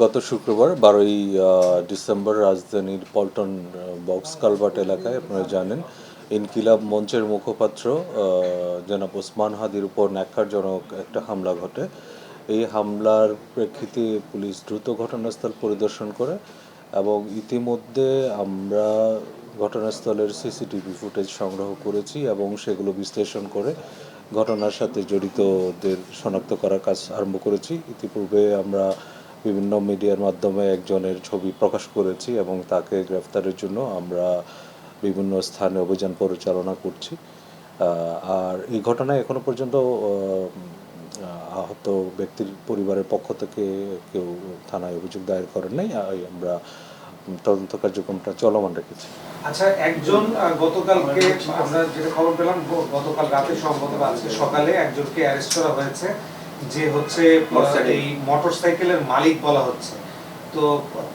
গত শুক্রবার 12ই ডিসেম্বর রাজধানীর পল্টন বক্স কালভার্ট এলাকায় আপনারা জানেন ইনকিলাব মঞ্চের মুখপাত্র জনাব ওসমান হাদির উপর ন্যাক্কারজনক একটা হামলা ঘটে। এই হামলার প্রেক্ষিতে পুলিশ দ্রুত ঘটনাস্থল পরিদর্শন করে এবং ইতিমধ্যে আমরা ঘটনাস্থলের সিসিটিভি ফুটেজ সংগ্রহ করেছি এবং সেগুলো বিশ্লেষণ করে ঘটনার সাথে জড়িতদের শনাক্ত করার কাজ আরম্ভ করেছি। ইতিপূর্বে আমরা বিভিন্ন মিডিয়ার মাধ্যমে একজনের ছবি প্রকাশ করেছি এবং তাকে গ্রেফতারের জন্য আমরা বিভিন্ন স্থানে অভিযান পরিচালনা করছি। আর এই ঘটনায় এখনো পর্যন্ত আহত ব্যক্তির পরিবারের পক্ষ থেকে কেউ থানায় অভিযোগ দায়ের করেন নাই। আমরা তদন্ত কার্যক্রমটা চলমান রেখেছি। আচ্ছা, একজন গতকালকে আমরা যেটা খবর পেলাম, গতকাল রাতে সম্ভবত আজকে সকালে একজনকে অ্যারেস্ট করা হয়েছে, যে হচ্ছে এই মোটরসাইকেলের মালিক বলা হচ্ছে। তো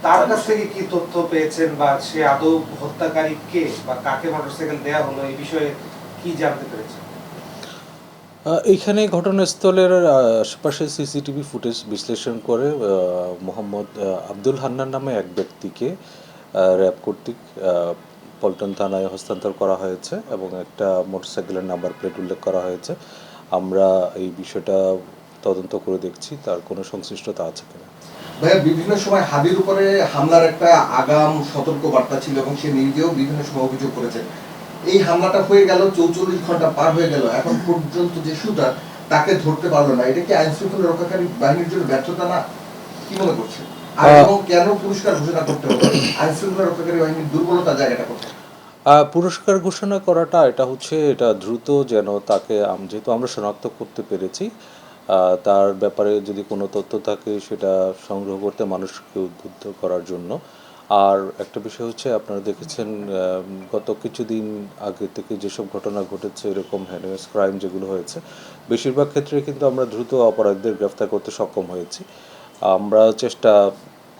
তার কাছ থেকে কি তথ্য পেয়েছেন, বা সে আদৌ হত্যাকারী কে, বা কাকে মোটরসাইকেল দেয়া হলো, এই বিষয়ে কি জানতে পেরেছেন? এইখানে ঘটনাস্থলের আশেপাশে সিসিটিভি ফুটেজ বিশ্লেষণ করে মোহাম্মদ আব্দুল হান্নান নামে এক ব্যক্তিকে র্যাব কর্তৃক পল্টন থানায় হস্তান্তর করা হয়েছে এবং একটা মোটরসাইকেলের নাম্বার প্লেট উল্লেখ করা হয়েছে। আমরা এই বিষয়টা তদন্ত করে দেখছি তার কোনো সংশ্লিষ্টতা আছে কিনা। ভাইয়া, বিভিন্ন সময় হাদির উপরে হামলার একটা আগাম সতর্ক বার্তা ছিল এবং সে নিজেও বিভিন্ন সময় অভিযোগ করেছে। এই হামলাটা হয়ে গেল, 44 ঘন্টা পার হয়ে গেল, এখন পর্যন্ত যে শুটার তাকে ধরতে পারলো না। এটা কি আইন শৃঙ্খলা রক্ষাকারী বাহিনীর জন্য ব্যর্থতা না? কি মনে করছে? আর এবং কেন পুরস্কার ঘোষণা করতে হবে? আইন শৃঙ্খলা রক্ষাকারী বাহিনীর দুর্বলতা জায়গাটা কোথায়? পুরস্কার ঘোষণা করাটা এটা দ্রুত যেন তাকে যেহেতু আমরা শনাক্ত করতে পেরেছি, তার ব্যাপারে যদি কোনো তথ্য থাকে সেটা সংগ্রহ করতে মানুষকে উদ্বুদ্ধ করার জন্য। আর একটা বিষয় হচ্ছে আপনারা দেখেছেন গত কিছুদিন আগে থেকে যেসব ঘটনা ঘটেছে এরকম হ্যানিয়াস ক্রাইম যেগুলো হয়েছে, বেশিরভাগ ক্ষেত্রে কিন্তু আমরা দ্রুত অপরাধীদের গ্রেফতার করতে সক্ষম হয়েছি। আমরা চেষ্টা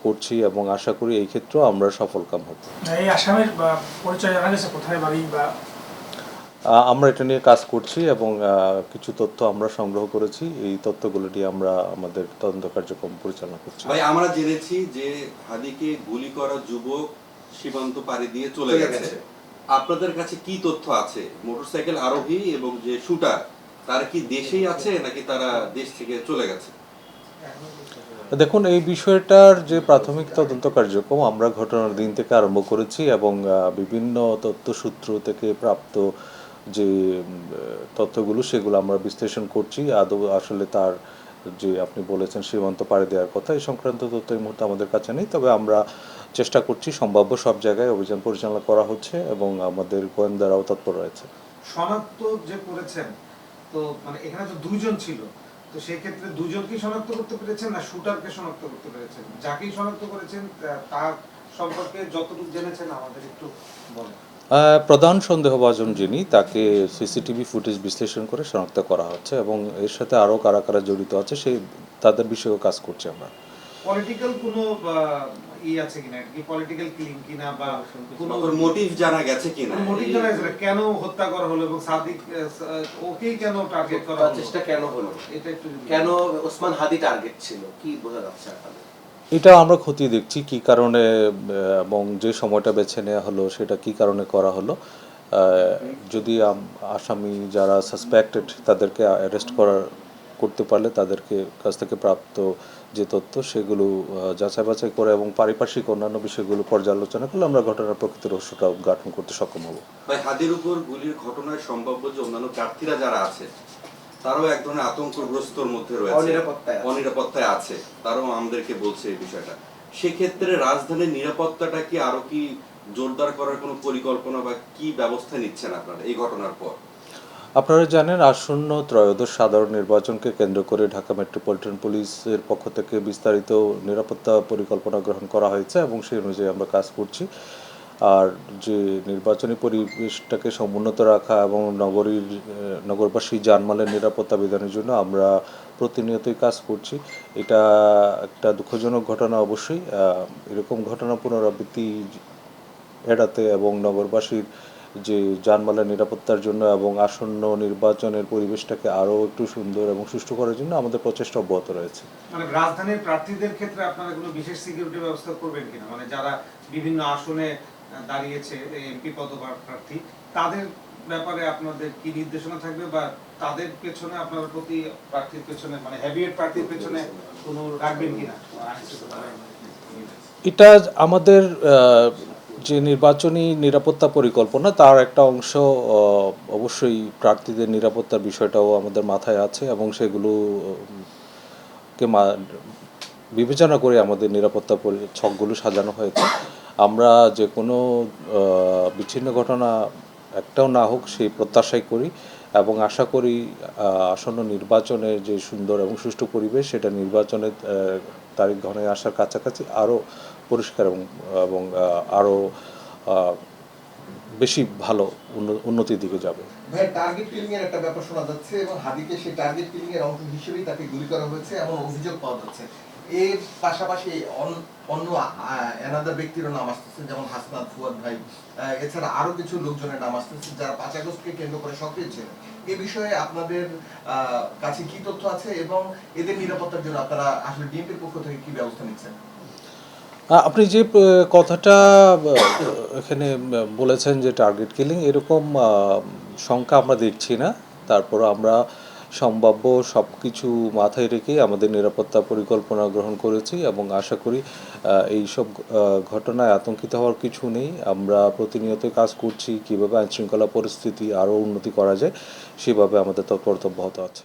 করছি এবং আশা করি এই ক্ষেত্রেও আমরা সফলকাম হব। এই আসামের পরিচয় জানা গেছে, কোথায় বাড়ি বা? আমরা এটা নিয়ে কাজ করছি এবং কিছু তথ্য আমরা সংগ্রহ করেছি। এই তথ্যগুলো নিয়ে আমরা আমাদের তদন্ত কার্যক্রম পরিচালনা করছি। ভাই, আমরা জেনেছি যে হাদিকে গুলি করা যুবক সীমান্ত পাড়ি দিয়ে চলে গেছে। আপনাদের কাছে কি তথ্য আছে? মোটরসাইকেল আরোহী এবং যে শুটার, তারা কি দেশেই আছে নাকি তারা দেশ থেকে চলে গেছে? দেখুন, এই বিষয়টার যে প্রাথমিক তদন্ত কার্যক্রম আমরা ঘটনার দিন থেকে আরম্ভ করেছি এবং বিভিন্ন তথ্যসূত্র থেকে প্রাপ্ত যে তথ্যগুলো সেগুলো আমরা বিশ্লেষণ করছি। আদৌ আসলে তার যে আপনি বলেছেন সীমান্ত পাড়ি দেওয়ার কথা, এই সংক্রান্ত তথ্য এই মুহূর্তে আমাদের কাছে নেই, তবে আমরা চেষ্টা করছি, সম্ভাব্য সব জায়গায় অভিযান পরিচালনা করা হচ্ছে এবং আমাদের গোয়েন্দারাও তৎপর রয়েছে। শনাক্ত যে করেছেন, তো মানে এখানে তো দুইজন ছিল, তো সেই ক্ষেত্রে দুজনকেই শনাক্ত করতে পেরেছেন না শুটারকে শনাক্ত করতে পেরেছেন? যাকেই শনাক্ত করেছেন তার সম্পর্কে যতটুকু জেনেছেন আমাদের একটু বলেন। প্রধান সন্দেহভাজন যিনি, তাকে সিসিটিভি ফুটেজ বিশ্লেষণ করে শনাক্ত করা হচ্ছে এবং এর সাথে আরও কারা কারা জড়িত আছে সেই তাদের বিষয়েও কাজ করছি আমরা। পলিটিক্যাল কোনো আছে কিনা, কি পলিটিক্যাল কিলিং কিনা, বা কোনো মোটিভ জানা গেছে কিনা? মোটিভ জানা গেছে কেন হত্যা করা হলো, এবং সাদিক ওকেই কেন টার্গেট করা হলো, চেষ্টা কেন হলো, এটা একটু কেন ওসমান হাদি টার্গেট ছিল, কি বোঝা যাচ্ছে আপনাদের? এটা আমরা খতিয়ে দেখছি কী কারণে এবং যে সময়টা বেছে নেওয়া হলো সেটা কী কারণে করা হলো। যদি আসামি যারা সাসপেক্টেড তাদেরকে অ্যারেস্ট করতে পারলে তাদেরকে কাছ থেকে প্রাপ্ত যে তথ্য সেগুলো যাচাই বাছাই করে এবং পারিপার্শ্বিক অন্যান্য বিষয়গুলো পর্যালোচনা করলে আমরা ঘটনার প্রকৃত রহস্যটা উদ্ঘাটন করতে সক্ষম হব। ভাই, হাদির উপর গুলির ঘটনায় সম্ভাব্য যে অন্যান্য প্রার্থীরা যারা আছে তারাও এক ধরনের আতঙ্কগ্রস্তর মধ্যে রয়েছে, অনিরাপত্তায় আছে, তারাও আমাদেরকে বলছে এই বিষয়টা। সেক্ষেত্রে রাজধানীর নিরাপত্তাটা কি আরো কি জোরদার করার কোনো পরিকল্পনা বা কি ব্যবস্থা নিচ্ছেন আপনারা এই ঘটনার পর? আপনারা জানেন আসন্ন ত্রয়োদশ সাধারণ নির্বাচনকে কেন্দ্র করে ঢাকা মেট্রোপলিটন পুলিশের পক্ষ থেকে বিস্তারিত নিরাপত্তা পরিকল্পনা গ্রহণ করা হয়েছে এবং সেই অনুযায়ী আমরা কাজ করছি। আর যে নির্বাচনী পরিবেশটাকে সমুন্নত রাখা এবং নগরবাসী জানমালের নিরাপত্তা বিধানের জন্য আমরা প্রতিনিয়তই কাজ করছি। এটা একটা দুঃখজনক ঘটনা অবশ্যই। এরকম ঘটনা পুনরাবৃত্তি এড়াতে এবং নগরবাসীর যে যানবাহনের নিরাপত্তার জন্য এবং আসন্ন নির্বাচনের পরিবেশটাকে আরও একটু সুন্দর এবং সুষ্ঠু করার জন্য আমাদের প্রচেষ্টা অব্যাহত রয়েছে। মানে রাজধানীর প্রার্থীদের ক্ষেত্রে আপনারা কোনো বিশেষ সিকিউরিটি ব্যবস্থা করবেন কিনা, মানে যারা বিভিন্ন আসনে দাঁড়িয়েছে এমপি পদপ্রার্থী, তাদের ব্যাপারে আপনাদের কি নির্দেশনা থাকবে, বা তাদের পেছনে আপনারা প্রতি প্রার্থীর পেছনে মানে হেভিওয়েট প্রার্থীর পেছনে কোনো রাখবেন কিনা? এটা আমাদের যে নির্বাচনী নিরাপত্তা পরিকল্পনা তার একটা অংশ। অবশ্যই প্রার্থীদের নিরাপত্তার বিষয়টাও আমাদের মাথায় আছে এবং সেগুলোকে বিবেচনা করে আমাদের নিরাপত্তা ছকগুলো সাজানো হয়েছে। আমরা যে কোনো বিচ্ছিন্ন ঘটনা একটাও না হোক সেই প্রত্যাশাই করি এবং আশা করি আসন্ন নির্বাচনের যে সুন্দর এবং সুষ্ঠু পরিবেশ সেটা নির্বাচনের তারিখ ঘনে আসার কাছাকাছি আরও পরিষ্কার এবং আরও বেশি ভালো উন্নতির দিকে যাবে। ভাই, টার্গেট কিলিং এর একটা ব্যাপার শোনা যাচ্ছে এবং হাদিকে সেই টার্গেট কিলিং এর অংশ হিসেবেই তাকে গুলি করা হয়েছে এমন অভিযোগ পাওয়া যাচ্ছে। এর পাশাপাশি অন্য এনাদার ব্যক্তিরও নাম আসতেছে, যেমন হাসনাত, ফুয়াদ ভাই, এছাড়া আরো কিছু লোকজনের নাম আসতেছে যারা 5 আগস্টকে কেন্দ্র করে সক্রিয় ছিলেন। এই বিষয়ে আপনাদের কাছে কি তথ্য আছে এবং এদের নিরাপত্তার জন্য আপনারা আসলে ডিএমপির পক্ষ থেকে কি ব্যবস্থা নিচ্ছেন? আপনি যে কথাটা এখানে বলেছেন যে টার্গেট কিলিং, এরকম সংখ্যা আমরা দেখছি না। তারপর আমরা সম্ভাব্য সব কিছু মাথায় রেখে আমাদের নিরাপত্তা পরিকল্পনা গ্রহণ করেছি এবং আশা করি এই সব ঘটনায় আতঙ্কিত হওয়ার কিছু নেই। আমরা প্রতিনিয়ত কাজ করছি কীভাবে আইনশৃঙ্খলা পরিস্থিতি আরও উন্নতি করা যায়, সেভাবে আমাদের তৎপরতা অব্যাহত আছে।